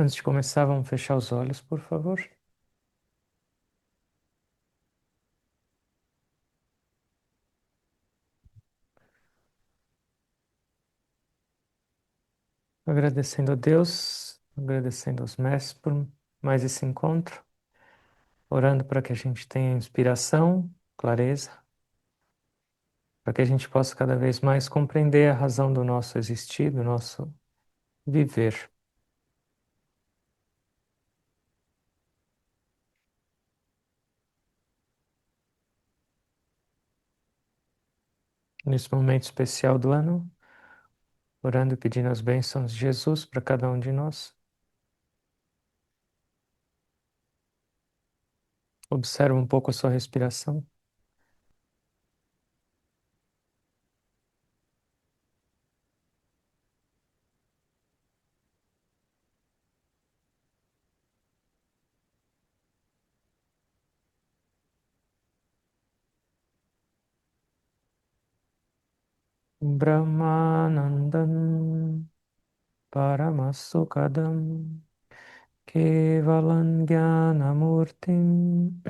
Antes de começar, vamos fechar os olhos, por favor. Agradecendo a Deus, agradecendo aos mestres por mais esse encontro, orando para que a gente tenha inspiração, clareza, para que a gente possa cada vez mais compreender a razão do nosso existir, do nosso viver. Nesse momento especial do ano, orando e pedindo as bênçãos de Jesus para cada um de nós. Observa um pouco a sua respiração. Brahmanandam Paramasukadam Kevalan Jnanamurtim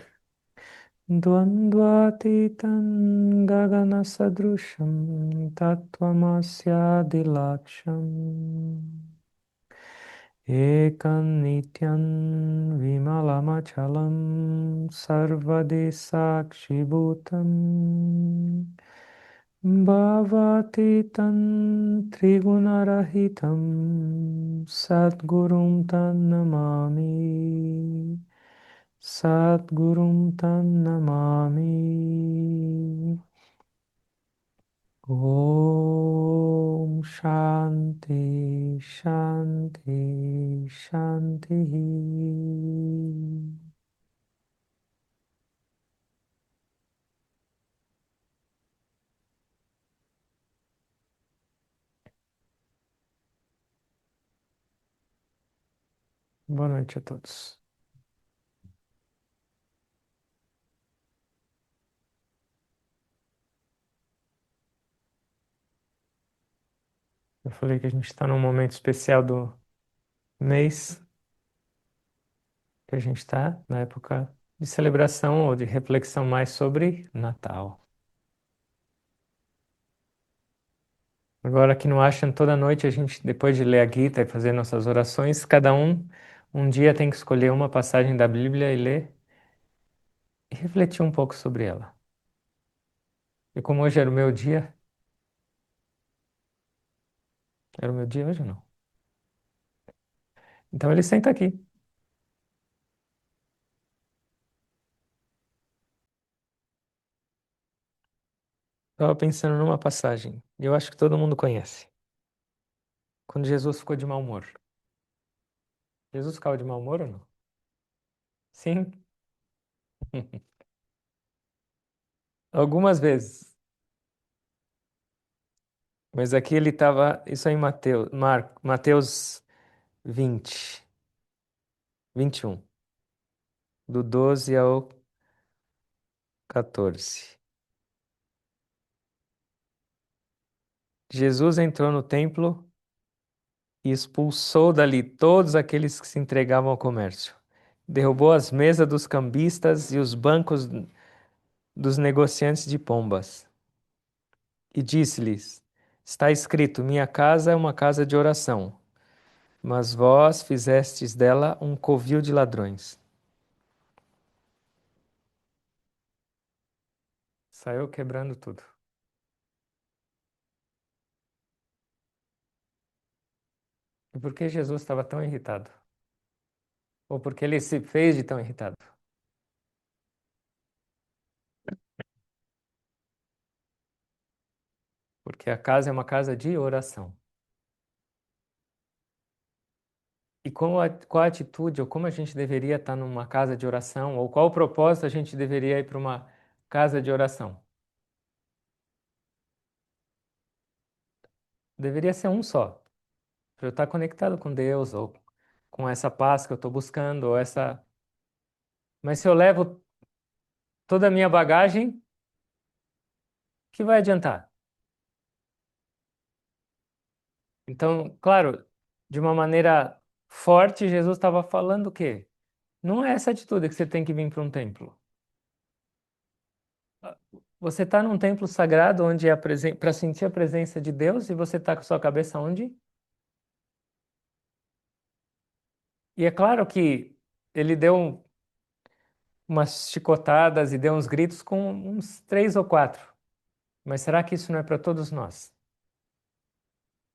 Dvandvatitam Gagana Sadrusham Tattvamasyadilaksham Ekam Nityam Vimalamachalam Sarvade Sakshibhutam Bhavatitam Trigunarahitam Satgurum Tannamami Satgurum Tannamami Om Shanti Shanti Shanti. Boa noite a todos. Eu falei que a gente está num momento especial do mês, que a gente está na época de celebração ou de reflexão mais sobre Natal. Agora aqui no Ashram, toda noite a gente, depois de ler a Gita e fazer nossas orações, cada um dia tem que escolher uma passagem da Bíblia e ler e refletir um pouco sobre ela. E como hoje era o meu dia hoje ou não? Então ele senta aqui. Estava pensando numa passagem, e eu acho que todo mundo conhece. Quando Jesus ficou de mau humor. Jesus ficava de mau humor ou não? Sim, algumas vezes. Mas aqui ele estava, isso aí em Mateus 20, 21, do 12 ao 14. Jesus entrou no templo e expulsou dali todos aqueles que se entregavam ao comércio. Derrubou as mesas dos cambistas e os bancos dos negociantes de pombas. E disse-lhes: Está escrito: Minha casa é uma casa de oração, mas vós fizestes dela um covil de ladrões. Saiu quebrando tudo. E por que Jesus estava tão irritado? Ou por que ele se fez de tão irritado? Porque a casa é uma casa de oração. E qual a atitude, ou como a gente deveria estar numa casa de oração, ou qual o propósito a gente deveria ir para uma casa de oração? Deveria ser um só, para eu estar conectado com Deus, ou com essa paz que eu estou buscando, ou essa. Mas se eu levo toda a minha bagagem, que vai adiantar? Então, claro, de uma maneira Forte, Jesus estava falando o quê? Não é essa atitude que você tem que vir para um templo. Você está num templo sagrado onde é para sentir a presença de Deus e você está com sua cabeça onde? E é claro que ele deu umas chicotadas e deu uns gritos com uns três ou quatro. Mas será que isso não é para todos nós?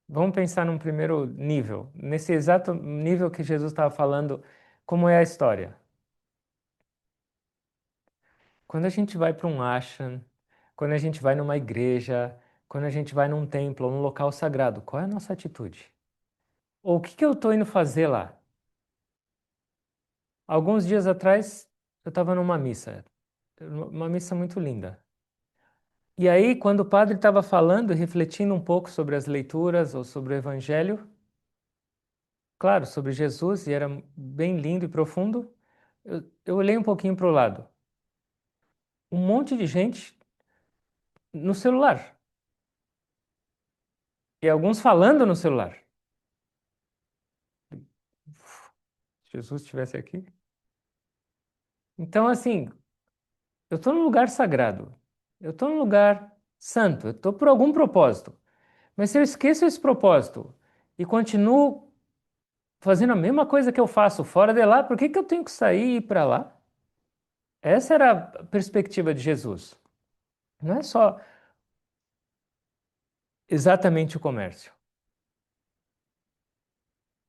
Vamos pensar num primeiro nível, nesse exato nível que Jesus estava falando, como é a história. Quando a gente vai para um ashram, quando a gente vai numa igreja, quando a gente vai num templo ou num local sagrado, qual é a nossa atitude? Ou o que que eu estou indo fazer lá? Alguns dias atrás, eu estava numa missa, uma missa muito linda. E aí, quando o padre estava falando, refletindo um pouco sobre as leituras ou sobre o Evangelho, claro, sobre Jesus, e era bem lindo e profundo, eu olhei um pouquinho para o lado. Um monte de gente no celular. E alguns falando no celular. Se Jesus estivesse aqui. Então, assim, eu estou num lugar sagrado. Eu estou num lugar santo. Eu estou por algum propósito. Mas se eu esqueço esse propósito e continuo fazendo a mesma coisa que eu faço fora de lá, por que que eu tenho que sair e ir para lá? Essa era a perspectiva de Jesus. Não é só exatamente o comércio.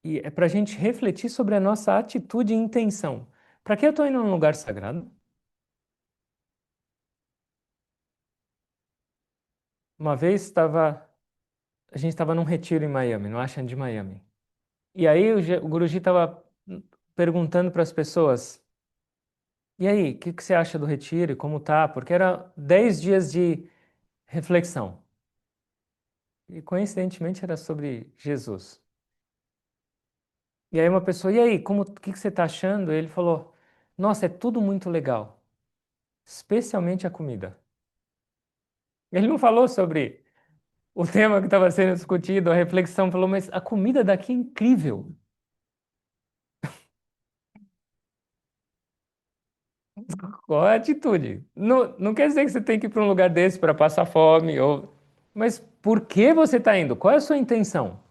E é para a gente refletir sobre a nossa atitude e intenção. Para que eu estou indo num lugar sagrado? Uma vez a gente estava num retiro em Miami, no Ashram de Miami. E aí o Guruji estava perguntando para as pessoas: e aí, o que você acha do retiro e como tá? Porque era 10 dias de reflexão. E coincidentemente era sobre Jesus. E aí uma pessoa: e aí, o que você está achando? E ele falou: nossa, é tudo muito legal, especialmente a comida. Ele não falou sobre o tema que estava sendo discutido, a reflexão, falou, mas a comida daqui é incrível. Qual é a atitude? Não, não quer dizer que você tem que ir para um lugar desse para passar fome, mas por que você está indo? Qual é a sua intenção?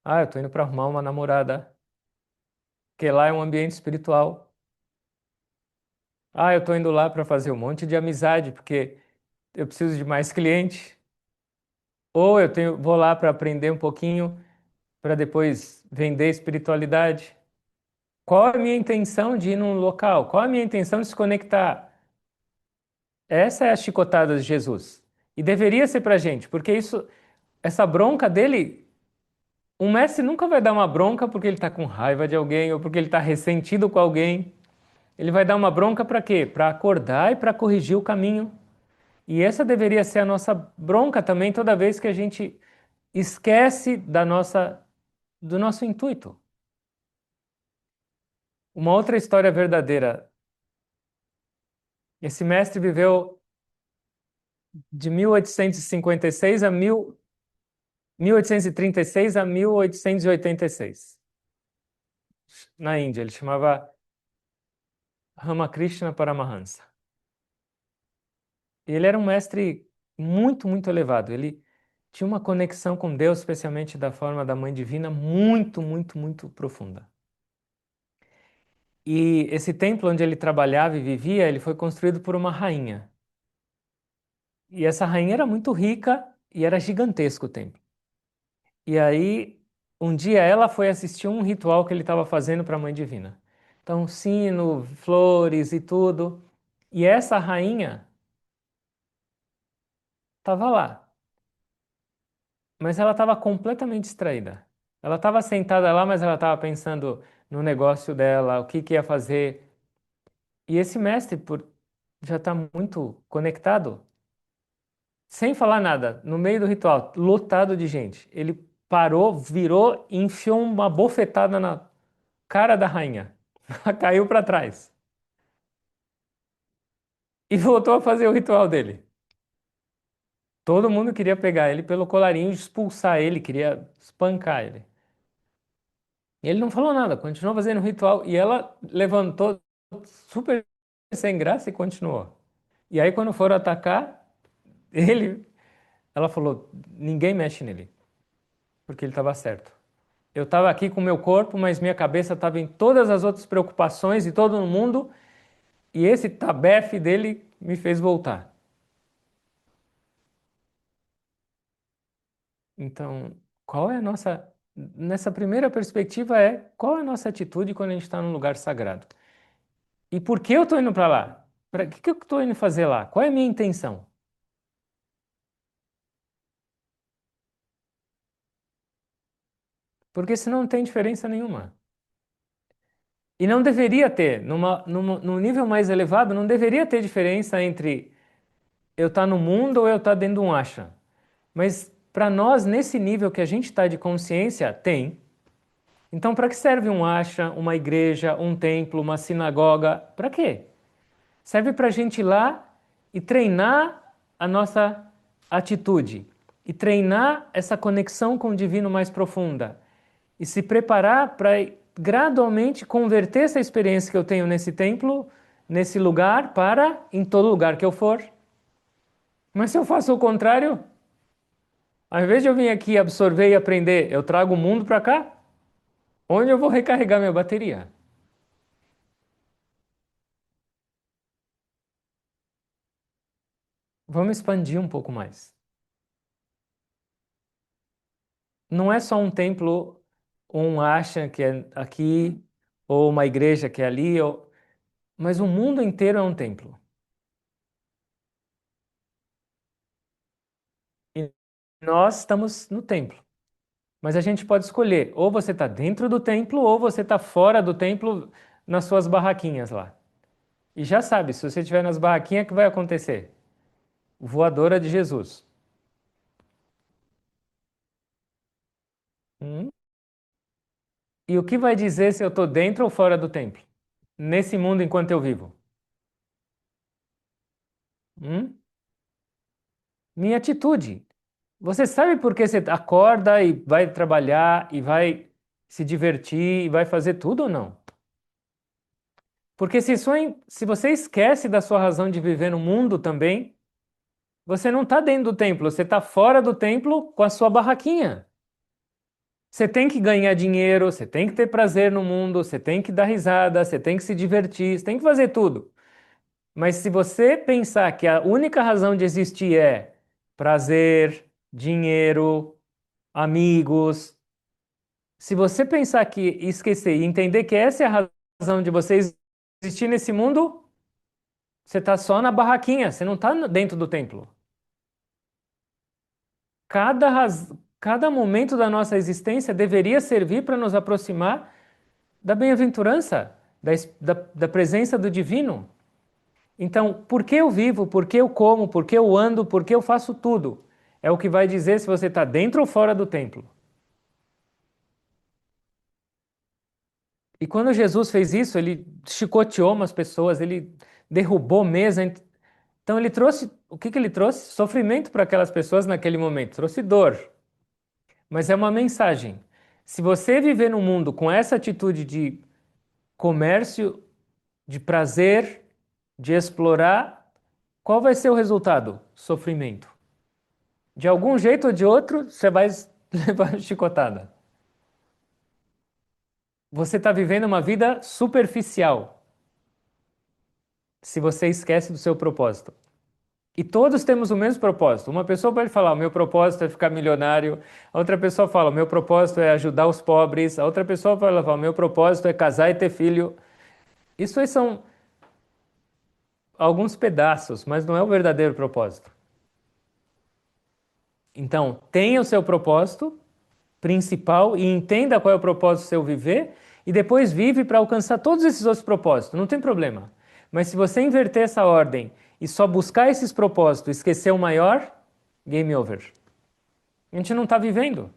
Ah, eu estou indo para arrumar uma namorada, que lá é um ambiente espiritual. Ah, eu estou indo lá para fazer um monte de amizade, porque eu preciso de mais cliente. Ou vou lá para aprender um pouquinho, para depois vender espiritualidade. Qual é a minha intenção de ir num local? Qual é a minha intenção de se conectar? Essa é a chicotada de Jesus. E deveria ser para a gente, porque essa bronca dele, um mestre nunca vai dar uma bronca porque ele está com raiva de alguém ou porque ele está ressentido com alguém. Ele vai dar uma bronca para quê? Para acordar e para corrigir o caminho. E essa deveria ser a nossa bronca também toda vez que a gente esquece do nosso intuito. Uma outra história verdadeira. Esse mestre viveu de 1856 a 1836 a 1886 na Índia. Ele chamava Ramakrishna Paramahansa. Ele era um mestre muito, muito elevado. Ele tinha uma conexão com Deus, especialmente da forma da Mãe Divina, muito, muito, muito profunda. E esse templo onde ele trabalhava e vivia, ele foi construído por uma rainha. E essa rainha era muito rica e era gigantesco o templo. E aí, um dia ela foi assistir um ritual que ele estava fazendo para a Mãe Divina. Então, sino, flores e tudo. E essa rainha estava lá, mas ela estava completamente distraída. Ela estava sentada lá, mas ela estava pensando no negócio dela, o que que ia fazer. E esse mestre, por já estar muito conectado, sem falar nada, no meio do ritual, lotado de gente, ele parou, virou e enfiou uma bofetada na cara da rainha. Ela caiu para trás e voltou a fazer o ritual dele. Todo mundo queria pegar ele pelo colarinho e expulsar ele, queria espancar ele. E ele não falou nada, continuou fazendo o ritual e ela levantou super sem graça e continuou. E aí quando foram atacar, ele, ela falou, ninguém mexe nele, porque ele estava certo. Eu estava aqui com o meu corpo, mas minha cabeça estava em todas as outras preocupações e todo mundo, e esse tabefe dele me fez voltar. Então, qual é a nossa. Nessa primeira perspectiva qual é a nossa atitude quando a gente está num lugar sagrado? E por que eu estou indo para lá? Para que eu estou indo fazer lá? Qual é a minha intenção? Porque senão não tem diferença nenhuma. E não deveria ter, num nível mais elevado, não deveria ter diferença entre eu estar no mundo ou eu estar dentro de um ashram. Mas para nós, nesse nível que a gente está de consciência, tem. Então, para que serve um ashram, uma igreja, um templo, uma sinagoga? Para quê? Serve para a gente ir lá e treinar a nossa atitude, e treinar essa conexão com o divino mais profunda, e se preparar para gradualmente converter essa experiência que eu tenho nesse templo, nesse lugar, para em todo lugar que eu for. Mas se eu faço o contrário, ao invés de eu vir aqui absorver e aprender, eu trago o mundo para cá, onde eu vou recarregar minha bateria? Vamos expandir um pouco mais. Não é só um templo, ou um ashram que é aqui, ou uma igreja que é ali, mas o mundo inteiro é um templo. E nós estamos no templo. Mas a gente pode escolher, ou você está dentro do templo, ou você está fora do templo nas suas barraquinhas lá. E já sabe, se você estiver nas barraquinhas, o que vai acontecer? Voadora de Jesus. Hum? E o que vai dizer se eu estou dentro ou fora do templo? Nesse mundo enquanto eu vivo? Hum? Minha atitude. Você sabe por que você acorda e vai trabalhar e vai se divertir e vai fazer tudo ou não? Porque se você esquece da sua razão de viver no mundo também, você não está dentro do templo, você está fora do templo com a sua barraquinha. Você tem que ganhar dinheiro, você tem que ter prazer no mundo, você tem que dar risada, você tem que se divertir, você tem que fazer tudo. Mas se você pensar que a única razão de existir é prazer, dinheiro, amigos, se você pensar que e esquecer e entender que essa é a razão de você existir nesse mundo, você está só na barraquinha, você não está dentro do templo. Cada momento da nossa existência deveria servir para nos aproximar da bem-aventurança, da presença do divino. Então, por que eu vivo, por que eu como, por que eu ando, por que eu faço tudo? É o que vai dizer se você está dentro ou fora do templo. E quando Jesus fez isso, ele chicoteou umas pessoas, ele derrubou mesa. Então ele trouxe, o que que ele trouxe? Sofrimento para aquelas pessoas naquele momento, trouxe dor. Mas é uma mensagem. Se você viver no mundo com essa atitude de comércio, de prazer, de explorar, qual vai ser o resultado? Sofrimento. De algum jeito ou de outro, você vai levar chicotada. Você está vivendo uma vida superficial se você esquece do seu propósito. E todos temos o mesmo propósito. Uma pessoa pode falar: o meu propósito é ficar milionário. A outra pessoa fala: o meu propósito é ajudar os pobres. A outra pessoa fala: o meu propósito é casar e ter filho. Isso aí são alguns pedaços, mas não é o verdadeiro propósito. Então, tenha o seu propósito principal e entenda qual é o propósito do seu viver e depois vive para alcançar todos esses outros propósitos. Não tem problema. Mas se você inverter essa ordem e só buscar esses propósitos, esquecer o maior, game over. A gente não está vivendo.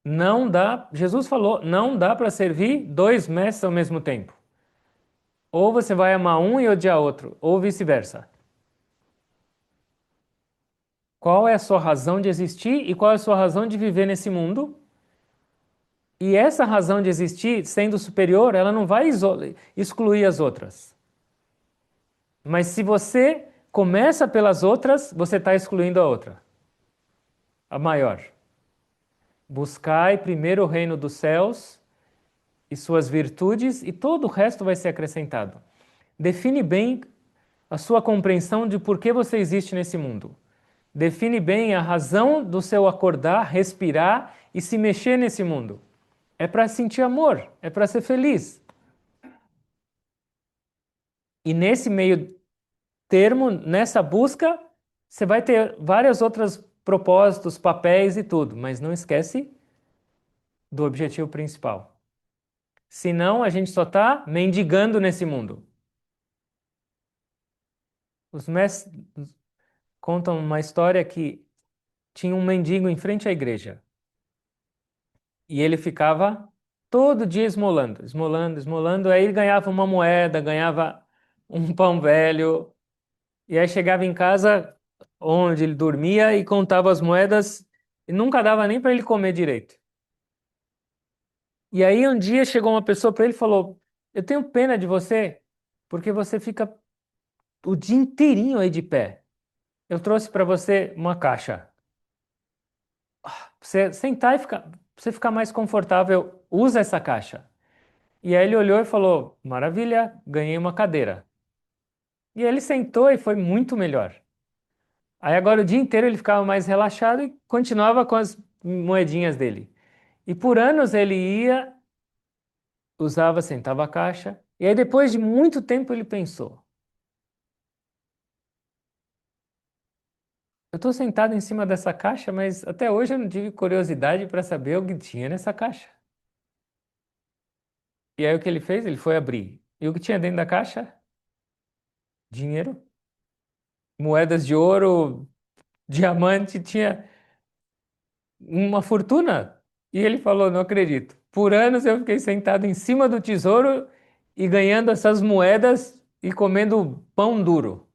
Não dá, Jesus falou, não dá para servir dois mestres ao mesmo tempo. Ou você vai amar um e odiar outro, ou vice-versa. Qual é a sua razão de existir e qual é a sua razão de viver nesse mundo? E essa razão de existir, sendo superior, ela não vai excluir as outras. Mas se você começa pelas outras, você está excluindo a outra, a maior. Buscai primeiro o reino dos céus e suas virtudes, e todo o resto vai ser acrescentado. Define bem a sua compreensão de por que você existe nesse mundo. Define bem a razão do seu acordar, respirar e se mexer nesse mundo. É para sentir amor, é para ser feliz. E nesse meio termo, nessa busca, você vai ter vários outros propósitos, papéis e tudo, mas não esquece do objetivo principal. Senão, a gente só está mendigando nesse mundo. Os mestres contam uma história que tinha um mendigo em frente à igreja e ele ficava todo dia esmolando, esmolando, esmolando. Aí ele ganhava uma moeda, ganhava um pão velho. E aí chegava em casa, onde ele dormia, e contava as moedas, e nunca dava nem para ele comer direito. E aí um dia chegou uma pessoa para ele e falou: Eu tenho pena de você, porque você fica o dia inteirinho aí de pé. Eu trouxe para você uma caixa. Pra você sentar e ficar, pra você ficar mais confortável, usa essa caixa. E aí ele olhou e falou: Maravilha, ganhei uma cadeira. E ele sentou e foi muito melhor. Aí agora o dia inteiro ele ficava mais relaxado e continuava com as moedinhas dele. E por anos ele ia, usava, sentava a caixa. E aí depois de muito tempo ele pensou: eu estou sentado em cima dessa caixa, mas até hoje eu não tive curiosidade para saber o que tinha nessa caixa. E aí o que ele fez? Ele foi abrir. E o que tinha dentro da caixa? Dinheiro, moedas de ouro, diamante, tinha uma fortuna. E ele falou: Não acredito. Por anos eu fiquei sentado em cima do tesouro e ganhando essas moedas e comendo pão duro.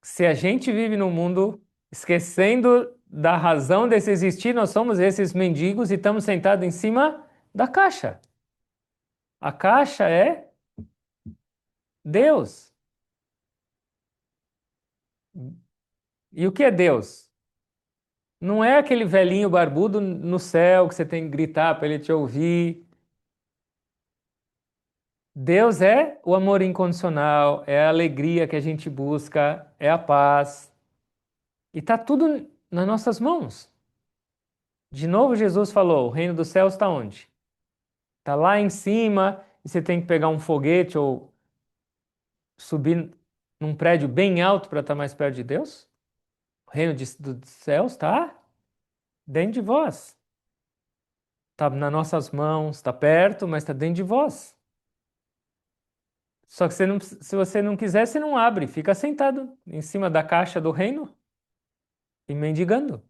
Se a gente vive num mundo esquecendo da razão desse existir, nós somos esses mendigos e estamos sentados em cima da caixa. A caixa é Deus. E o que é Deus? Não é aquele velhinho barbudo no céu que você tem que gritar para ele te ouvir. Deus é o amor incondicional, é a alegria que a gente busca, é a paz. E está tudo nas nossas mãos. De novo, Jesus falou: o reino dos céus está onde? Está lá em cima e você tem que pegar um foguete ou subir num prédio bem alto para estar mais perto de Deus? O reino dos céus está dentro de vós. Está nas nossas mãos, está perto, mas está dentro de vós. Só que você não, se você não quiser, você não abre, fica sentado em cima da caixa do reino e mendigando.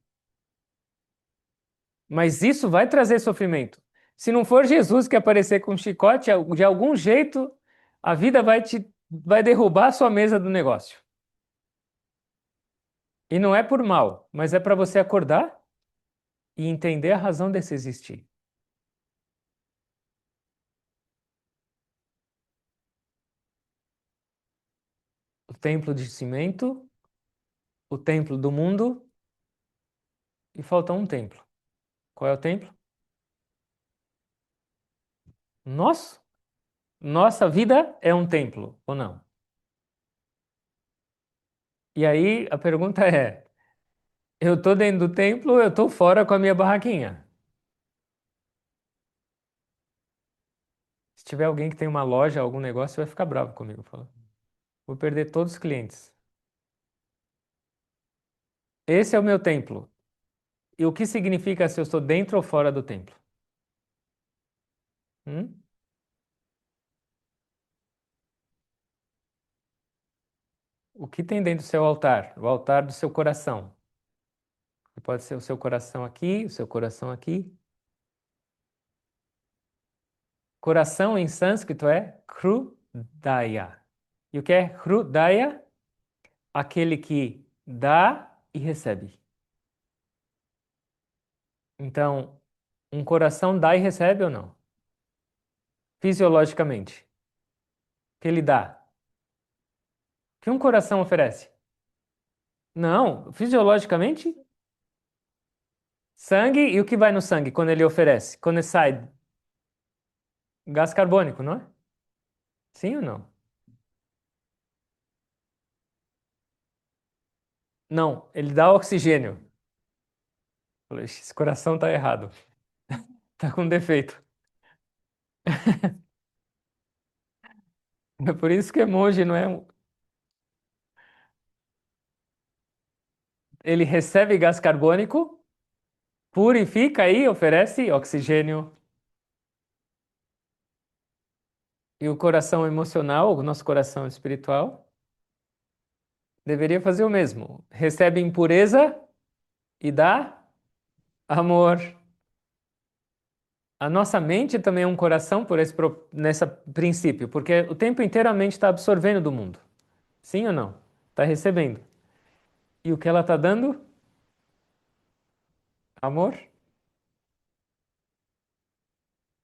Mas isso vai trazer sofrimento. Se não for Jesus que aparecer com um chicote, de algum jeito a vida vai derrubar a sua mesa do negócio. E não é por mal, mas é para você acordar e entender a razão desse existir. O templo de cimento, o templo do mundo e falta um templo. Qual é o templo? Nosso. Nossa vida é um templo, ou não? E aí a pergunta é: eu estou dentro do templo ou eu estou fora com a minha barraquinha? Se tiver alguém que tem uma loja, algum negócio, vai ficar bravo comigo. Fala. Vou perder todos os clientes. Esse é o meu templo. E o que significa se eu estou dentro ou fora do templo? Hum? O que tem dentro do seu altar? O altar do seu coração. Pode ser o seu coração aqui, o seu coração aqui. Coração em sânscrito é Hrudaya. E o que é Hrudaya? Aquele que dá e recebe. Então, um coração dá e recebe ou não? Fisiologicamente, que ele dá. Que um coração oferece? Não, fisiologicamente, sangue e o que vai no sangue quando ele oferece? Quando ele sai? Gás carbônico, não é? Sim ou não? Não, ele dá oxigênio. Falei, "Ixi, esse coração tá errado, tá com defeito." É por isso que emoji não é. Ele recebe gás carbônico, purifica e oferece oxigênio. E o coração emocional, o nosso coração espiritual, deveria fazer o mesmo. Recebe impureza e dá amor. A nossa mente também é um coração por nesse princípio, porque o tempo inteiro a mente está absorvendo do mundo. Sim ou não? Está recebendo. E o que ela está dando? Amor?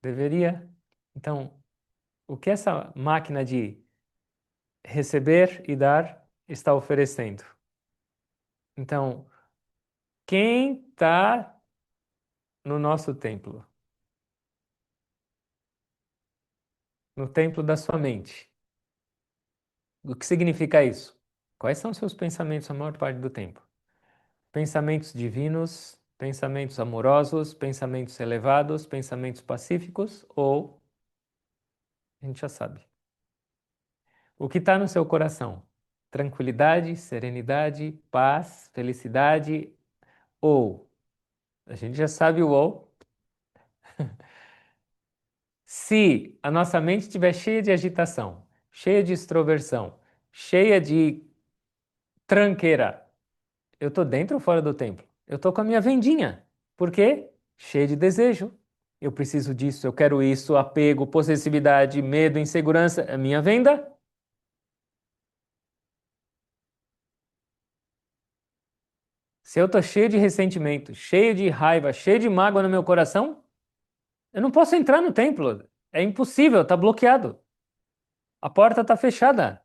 Deveria. Então, o que essa máquina de receber e dar está oferecendo? Então, quem está no nosso templo? No templo da sua mente. O que significa isso? Quais são seus pensamentos a maior parte do tempo? Pensamentos divinos, pensamentos amorosos, pensamentos elevados, pensamentos pacíficos ou a gente já sabe. O que está no seu coração? Tranquilidade, serenidade, paz, felicidade ou a gente já sabe o ou. Se a nossa mente estiver cheia de agitação, cheia de extroversão, cheia de tranqueira, eu tô dentro ou fora do templo? Eu tô com a minha vendinha. Por quê? Cheia de desejo. Eu preciso disso, eu quero isso, apego, possessividade, medo, insegurança. É minha venda. Se eu tô cheio de ressentimento, cheio de raiva, cheio de mágoa no meu coração, eu não posso entrar no templo. É impossível, tá bloqueado. A porta tá fechada.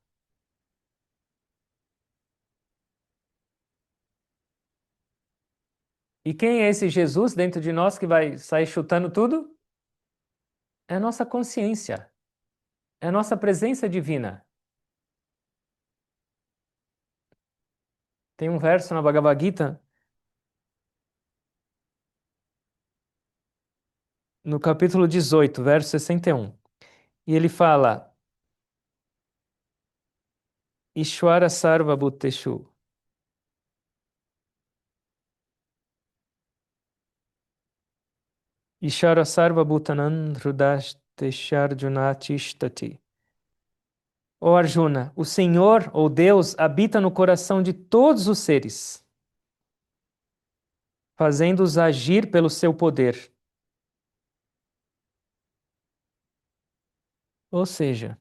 E quem é esse Jesus dentro de nós que vai sair chutando tudo? É a nossa consciência, é a nossa presença divina. Tem um verso na Bhagavad Gita, no capítulo 18, verso 61. E ele fala: Ishwara Sarva Bhuteshu, Ishwara Sarva Bhutanan Hrudashtesharjuna Tishtati. Ó Arjuna, o Senhor ou Deus habita no coração de todos os seres, fazendo-os agir pelo seu poder. Ou seja,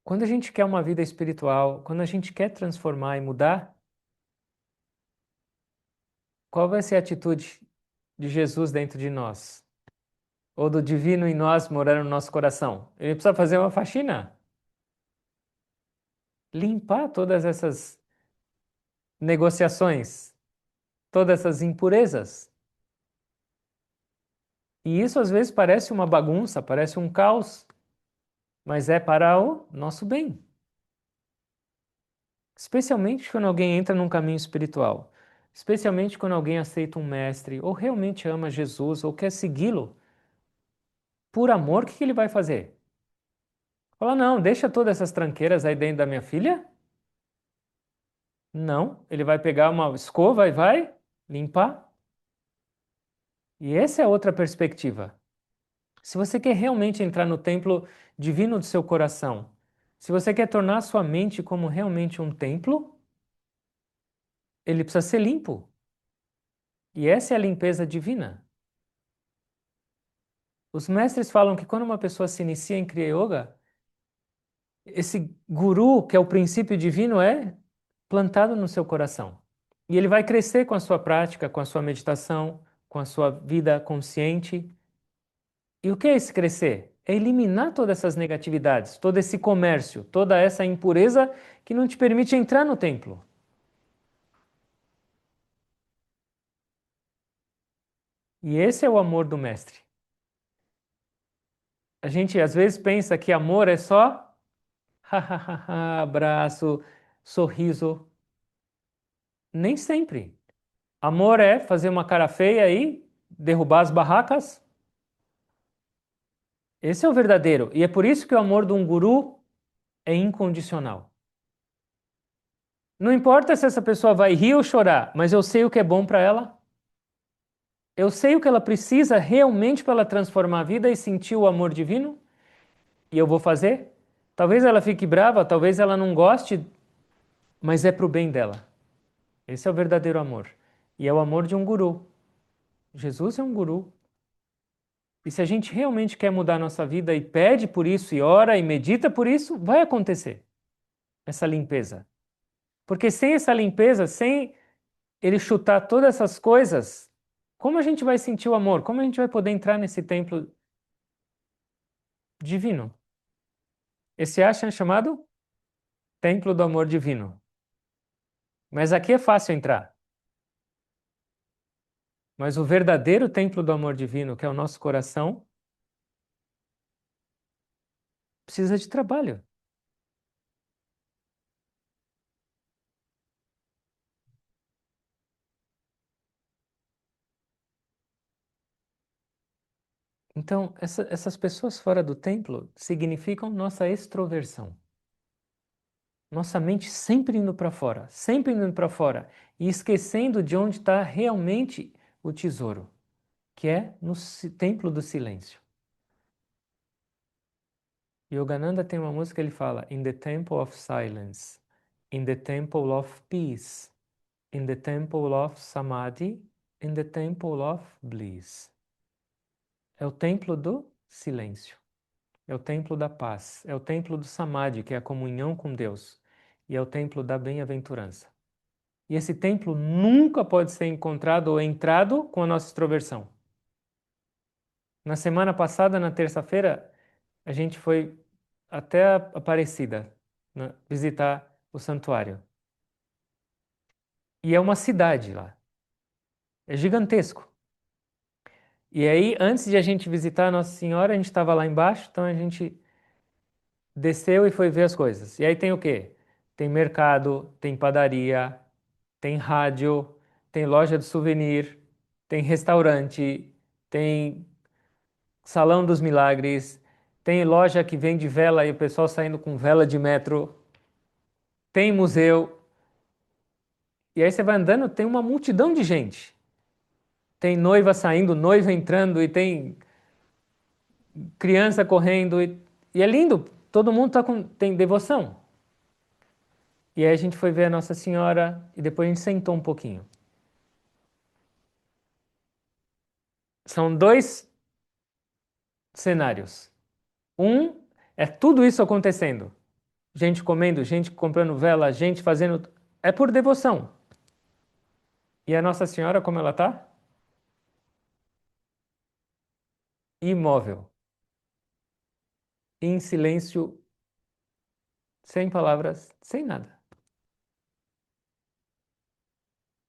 quando a gente quer uma vida espiritual, quando a gente quer transformar e mudar, qual vai ser a atitude de Jesus dentro de nós? Ou do divino em nós morando no nosso coração? Ele precisa fazer uma faxina, limpar todas essas negociações, todas essas impurezas. E isso às vezes parece uma bagunça, parece um caos, mas é para o nosso bem. Especialmente quando alguém entra num caminho espiritual. Especialmente quando alguém aceita um mestre, ou realmente ama Jesus, ou quer segui-lo. Por amor, o que ele vai fazer? Fala, não, deixa todas essas tranqueiras aí dentro da minha filha. Não, ele vai pegar uma escova e vai limpar. E essa é outra perspectiva. Se você quer realmente entrar no templo divino do seu coração, se você quer tornar a sua mente como realmente um templo, ele precisa ser limpo. E essa é a limpeza divina. Os mestres falam que quando uma pessoa se inicia em Kriya Yoga, esse guru, que é o princípio divino, é plantado no seu coração. E ele vai crescer com a sua prática, com a sua meditação, com a sua vida consciente. E o que é esse crescer? É eliminar todas essas negatividades, todo esse comércio, toda essa impureza que não te permite entrar no templo. E esse é o amor do mestre. A gente às vezes pensa que amor é só abraço, sorriso. Nem sempre. Amor é fazer uma cara feia e derrubar as barracas. Esse é o verdadeiro. E é por isso que o amor de um guru é incondicional. Não importa se essa pessoa vai rir ou chorar, mas eu sei o que é bom para ela. Eu sei o que ela precisa realmente para ela transformar a vida e sentir o amor divino. E eu vou fazer. Talvez ela fique brava, talvez ela não goste, mas é para o bem dela. Esse é o verdadeiro amor. E é o amor de um guru. Jesus é um guru. E se a gente realmente quer mudar a nossa vida e pede por isso, e ora e medita por isso, vai acontecer essa limpeza. Porque sem essa limpeza, sem ele chutar todas essas coisas, como a gente vai sentir o amor? Como a gente vai poder entrar nesse templo divino? Esse ashram é chamado Templo do Amor Divino. Mas aqui é fácil entrar. Mas o verdadeiro templo do amor divino, que é o nosso coração, precisa de trabalho. Então, essas pessoas fora do templo significam nossa extroversão. Nossa mente sempre indo para fora, sempre indo para fora e esquecendo de onde está realmente o tesouro, que é no templo do silêncio. Yogananda tem uma música que ele fala: In the temple of silence, in the temple of peace, in the temple of samadhi, in the temple of bliss. É o templo do silêncio, é o templo da paz, é o templo do samadhi, que é a comunhão com Deus, e é o templo da bem-aventurança. E esse templo nunca pode ser encontrado ou entrado com a nossa extroversão. Na semana passada, na terça-feira, a gente foi até a Aparecida, né, visitar o santuário. E é uma cidade lá. É gigantesco. E aí, antes de a gente visitar a Nossa Senhora, a gente estava lá embaixo, então a gente desceu e foi ver as coisas. E aí tem o quê? Tem mercado, tem padaria, tem rádio, tem loja de souvenir, tem restaurante, tem Salão dos Milagres, tem loja que vende vela e o pessoal saindo com vela de metro, tem museu. E aí você vai andando, tem uma multidão de gente. Tem noiva saindo, noiva entrando e tem criança correndo e é lindo. Todo mundo tem devoção. E aí a gente foi ver a Nossa Senhora e depois a gente sentou um pouquinho. São dois cenários. Um é tudo isso acontecendo. Gente comendo, gente comprando vela, gente fazendo. É por devoção. E a Nossa Senhora, como ela tá? Imóvel, em silêncio, sem palavras, sem nada.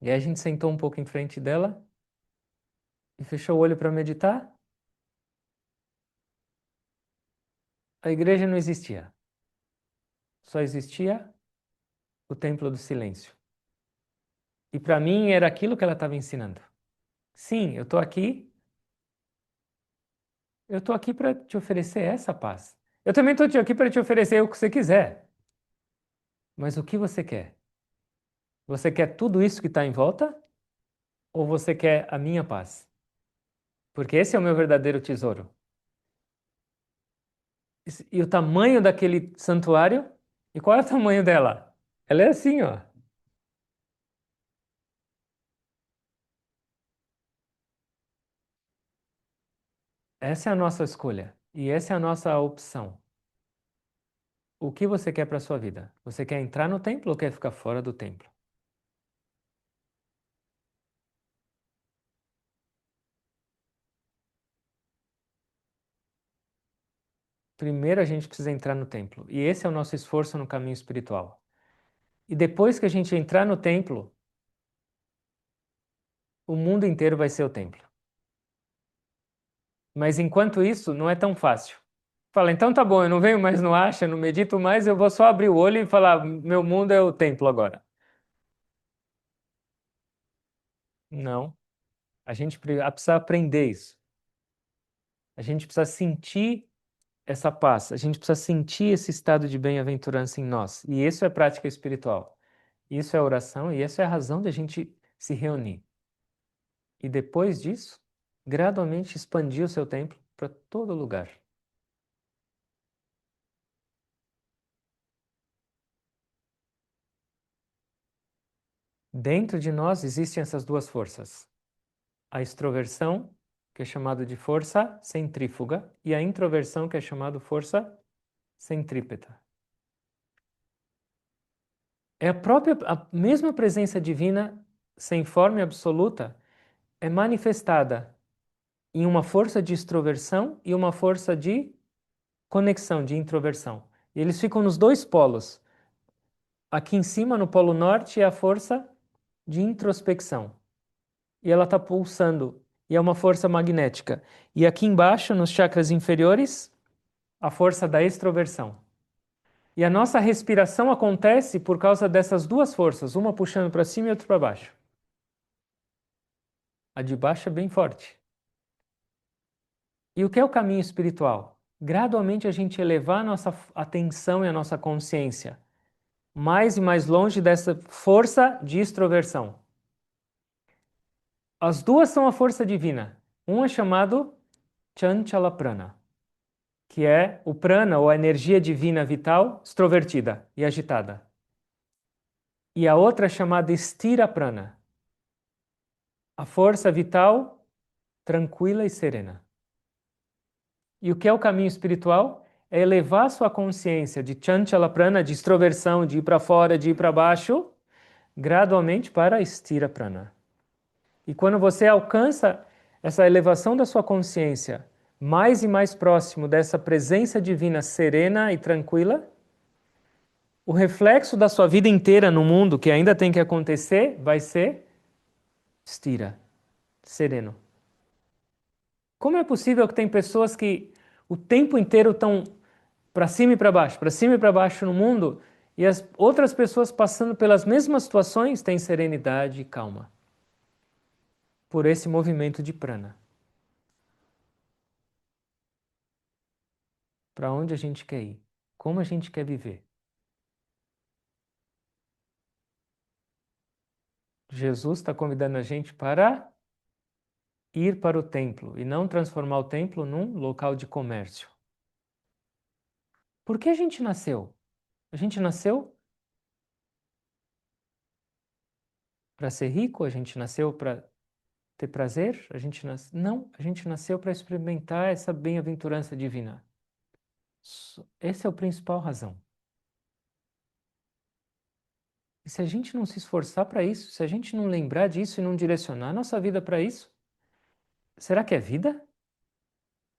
E aí a gente sentou um pouco em frente dela e fechou o olho para meditar. A igreja não existia. Só existia o templo do silêncio. E para mim era aquilo que ela estava ensinando. Sim, eu estou aqui para te oferecer essa paz. Eu também estou aqui para te oferecer o que você quiser. Mas o que você quer? Você quer tudo isso que está em volta? Ou você quer a minha paz? Porque esse é o meu verdadeiro tesouro. E o tamanho daquele santuário? E qual é o tamanho dela? Ela é assim, ó. Essa é a nossa escolha. E essa é a nossa opção. O que você quer para a sua vida? Você quer entrar no templo ou quer ficar fora do templo? Primeiro a gente precisa entrar no templo. E esse é o nosso esforço no caminho espiritual. E depois que a gente entrar no templo, o mundo inteiro vai ser o templo. Mas enquanto isso, não é tão fácil. Fala, então tá bom, eu não venho mais no Asha, não medito mais, eu vou só abrir o olho e falar, meu mundo é o templo agora. Não, a gente precisa aprender isso. A gente precisa sentir essa paz, a gente precisa sentir esse estado de bem-aventurança em nós. E isso é prática espiritual. Isso é oração e essa é a razão de a gente se reunir. E depois disso, gradualmente expandir o seu templo para todo lugar. Dentro de nós existem essas duas forças. A extroversão, que é chamada de força centrífuga, e a introversão, que é chamada força centrípeta. É a mesma presença divina, sem forma absoluta, é manifestada em uma força de extroversão e uma força de conexão, de introversão. E eles ficam nos dois polos. Aqui em cima, no polo norte, é a força de introspecção. E ela está pulsando. E é uma força magnética. E aqui embaixo, nos chakras inferiores, a força da extroversão. E a nossa respiração acontece por causa dessas duas forças, uma puxando para cima e outra para baixo. A de baixo é bem forte. E o que é o caminho espiritual? Gradualmente a gente elevar a nossa atenção e a nossa consciência mais e mais longe dessa força de extroversão. As duas são a força divina. Um é chamado Chanchala Prana, que é o prana, ou a energia divina vital, extrovertida e agitada. E a outra é chamada Stira Prana, a força vital tranquila e serena. E o que é o caminho espiritual? É elevar sua consciência de Chanchala Prana, de extroversão, de ir para fora, de ir para baixo, gradualmente para Stira Prana. E quando você alcança essa elevação da sua consciência mais e mais próximo dessa presença divina serena e tranquila, o reflexo da sua vida inteira no mundo, que ainda tem que acontecer, vai ser stira, sereno. Como é possível que tem pessoas que o tempo inteiro estão para cima e para cima e para baixo no mundo, e as outras pessoas passando pelas mesmas situações têm serenidade e calma? Por esse movimento de prana. Para onde a gente quer ir? Como a gente quer viver? Jesus está convidando a gente para ir para o templo e não transformar o templo num local de comércio. Por que a gente nasceu? A gente nasceu para ser rico? A gente nasceu para ter prazer? Não, a gente nasceu para experimentar essa bem-aventurança divina. Essa é a principal razão. E se a gente não se esforçar para isso, se a gente não lembrar disso e não direcionar a nossa vida para isso, será que é vida?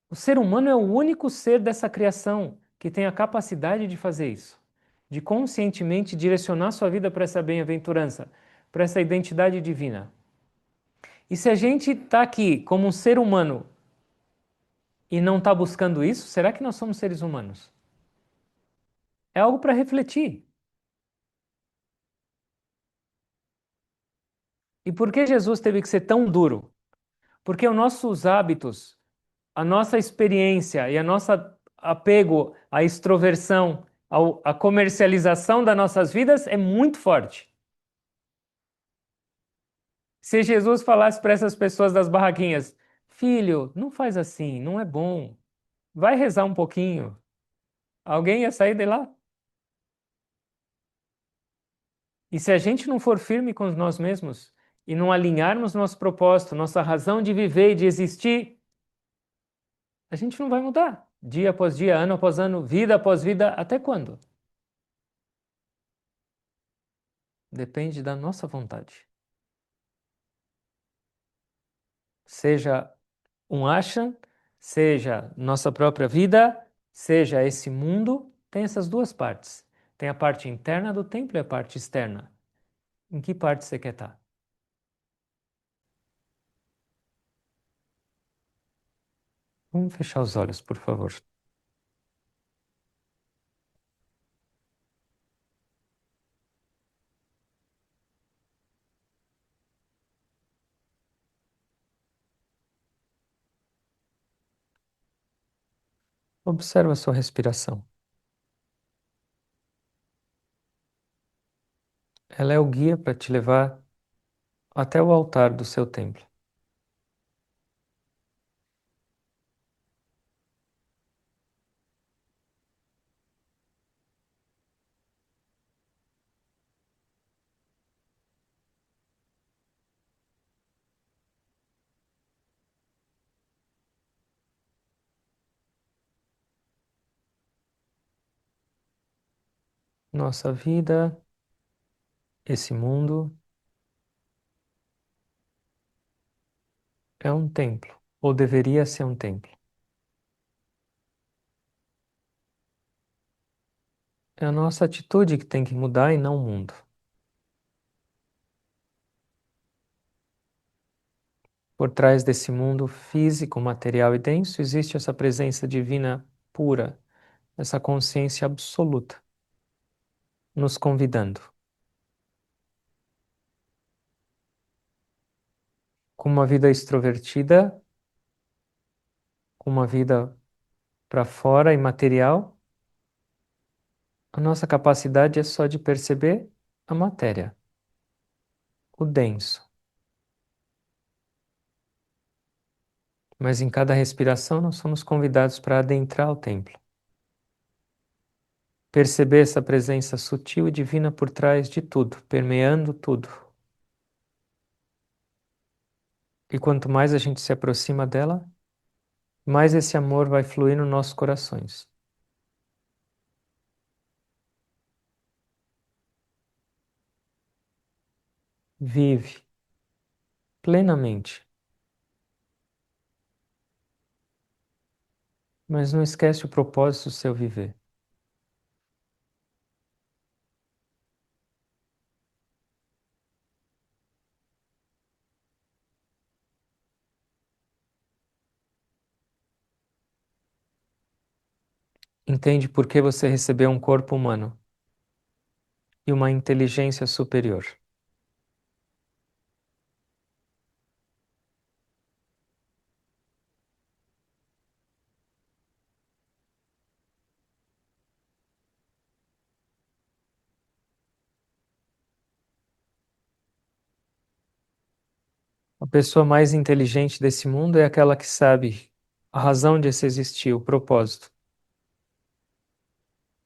O ser humano é o único ser dessa criação que tem a capacidade de fazer isso, de conscientemente direcionar sua vida para essa bem-aventurança, para essa identidade divina. E se a gente está aqui como um ser humano e não está buscando isso, será que nós somos seres humanos? É algo para refletir. E por que Jesus teve que ser tão duro? Porque os nossos hábitos, a nossa experiência e a nossa apego à extroversão, à comercialização das nossas vidas é muito forte. Se Jesus falasse para essas pessoas das barraquinhas, filho, não faz assim, não é bom, vai rezar um pouquinho, alguém ia sair de lá? E se a gente não for firme com nós mesmos e não alinharmos nosso propósito, nossa razão de viver e de existir, a gente não vai mudar. Dia após dia, ano após ano, vida após vida, até quando? Depende da nossa vontade. Seja um ashram, seja nossa própria vida, seja esse mundo, tem essas duas partes. Tem a parte interna do templo e a parte externa. Em que parte você quer estar? Vamos fechar os olhos, por favor. Observa a sua respiração. Ela é o guia para te levar até o altar do seu templo. Nossa vida, esse mundo, é um templo, ou deveria ser um templo. É a nossa atitude que tem que mudar e não o mundo. Por trás desse mundo físico, material e denso, existe essa presença divina pura, essa consciência absoluta, nos convidando. Com uma vida extrovertida, com uma vida para fora e material, a nossa capacidade é só de perceber a matéria, o denso. Mas em cada respiração nós somos convidados para adentrar o templo. Perceber essa presença sutil e divina por trás de tudo, permeando tudo. E quanto mais a gente se aproxima dela, mais esse amor vai fluir nos nossos corações. Vive plenamente, mas não esquece o propósito do seu viver. Entende por que você recebeu um corpo humano e uma inteligência superior. A pessoa mais inteligente desse mundo é aquela que sabe a razão de se existir, o propósito,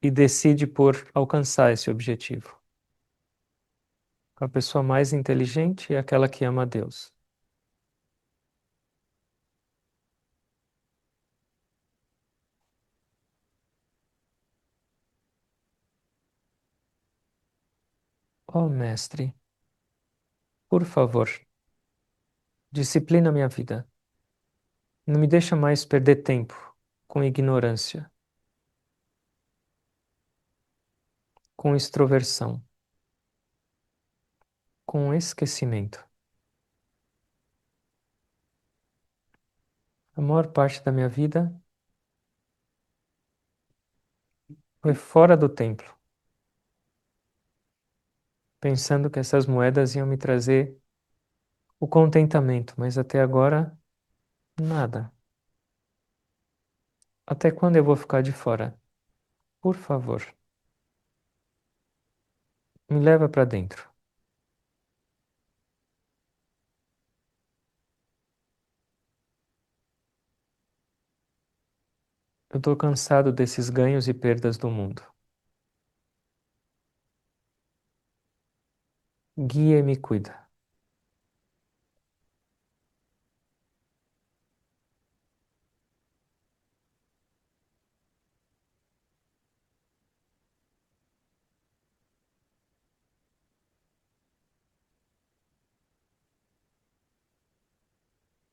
e decide por alcançar esse objetivo. A pessoa mais inteligente é aquela que ama a Deus. Oh, mestre, por favor, disciplina minha vida. Não me deixa mais perder tempo com ignorância, com extroversão, com esquecimento. A maior parte da minha vida foi fora do templo, pensando que essas moedas iam me trazer o contentamento, mas até agora, nada. Até quando eu vou ficar de fora? Por favor, me leva para dentro. Eu tô cansado desses ganhos e perdas do mundo. Guia e me cuida.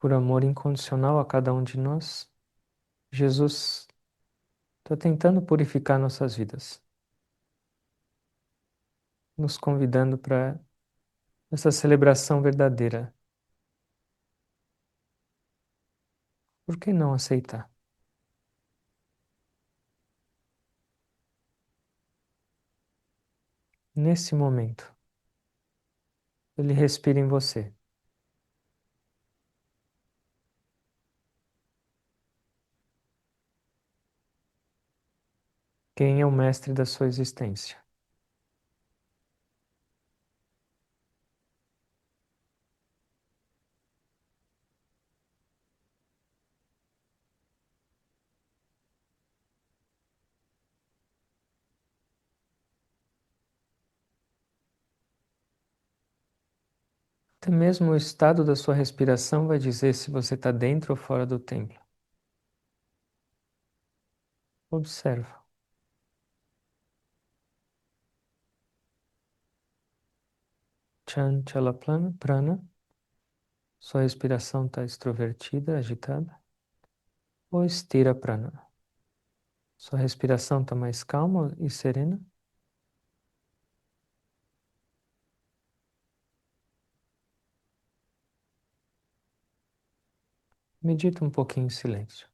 por amor incondicional a cada um de nós, Jesus está tentando purificar nossas vidas, nos convidando para essa celebração verdadeira. Por que não aceitar? Nesse momento, ele respira em você. Quem é o mestre da sua existência? Até mesmo o estado da sua respiração vai dizer se você está dentro ou fora do templo. Observa. Chanchala prana. Sua respiração está extrovertida, agitada. Ou estira prana. Sua respiração está mais calma e serena. Medita um pouquinho em silêncio.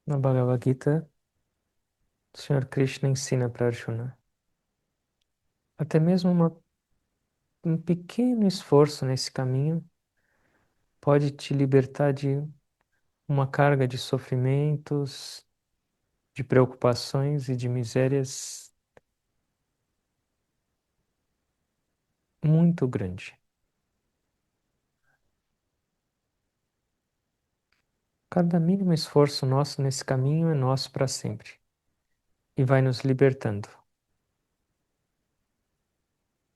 Na Bhagavad Gita, o Senhor Krishna ensina para Arjuna. Até mesmo um pequeno esforço nesse caminho pode te libertar de uma carga de sofrimentos, de preocupações e de misérias muito grande. Cada mínimo esforço nosso nesse caminho é nosso para sempre e vai nos libertando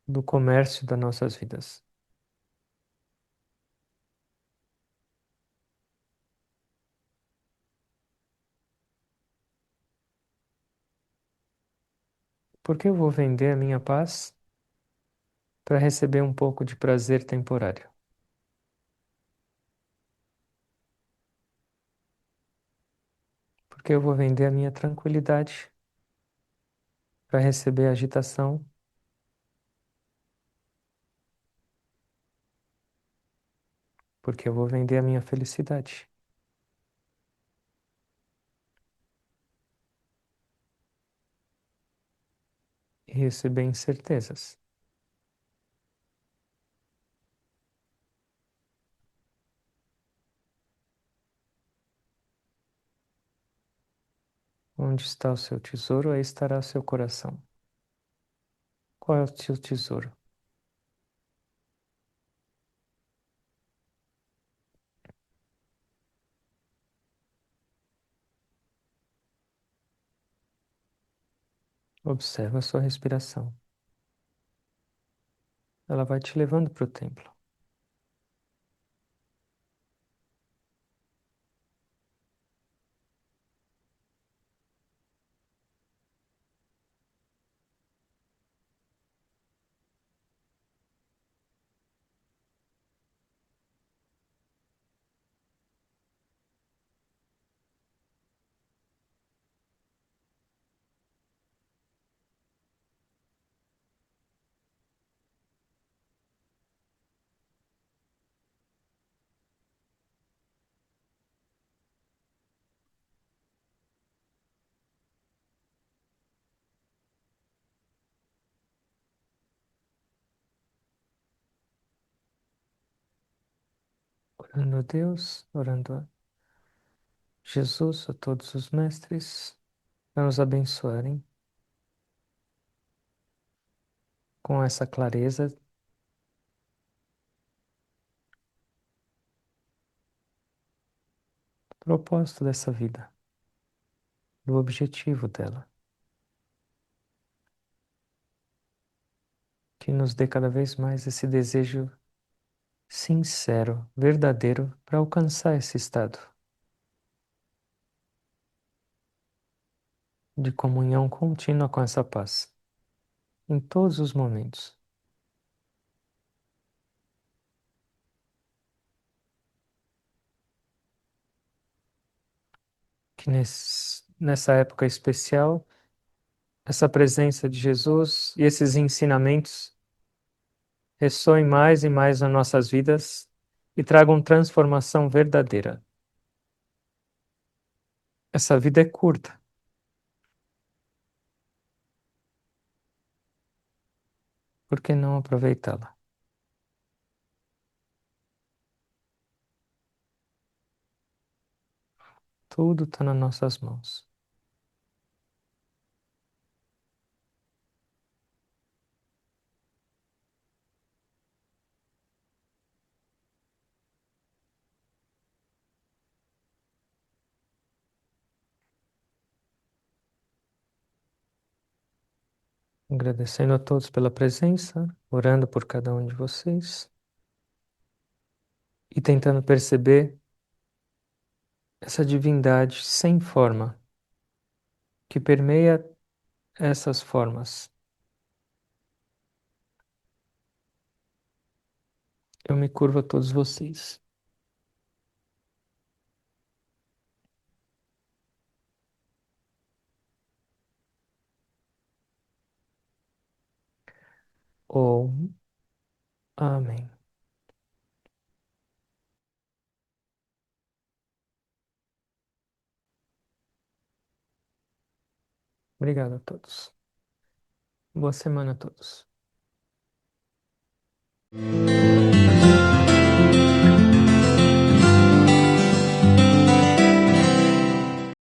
do comércio das nossas vidas. Por que eu vou vender a minha paz para receber um pouco de prazer temporário? Por que eu vou vender a minha tranquilidade para receber agitação? Porque eu vou vender a minha felicidade e receber incertezas. Onde está o seu tesouro, aí estará o seu coração. Qual é o seu tesouro? Observa a sua respiração. Ela vai te levando para o templo. Orando a Deus, orando a Jesus, a todos os mestres, para nos abençoarem com essa clareza do propósito dessa vida, do objetivo dela, que nos dê cada vez mais esse desejo sincero, verdadeiro, para alcançar esse estado de comunhão contínua com essa paz, em todos os momentos. Que nessa época especial, essa presença de Jesus e esses ensinamentos ressoem mais e mais nas nossas vidas e tragam transformação verdadeira. Essa vida é curta, por que não aproveitá-la? Tudo está nas nossas mãos. Agradecendo a todos pela presença, orando por cada um de vocês e tentando perceber essa divindade sem forma que permeia essas formas. Eu me curvo a todos vocês. Om. Amém. Obrigado a todos. Boa semana a todos.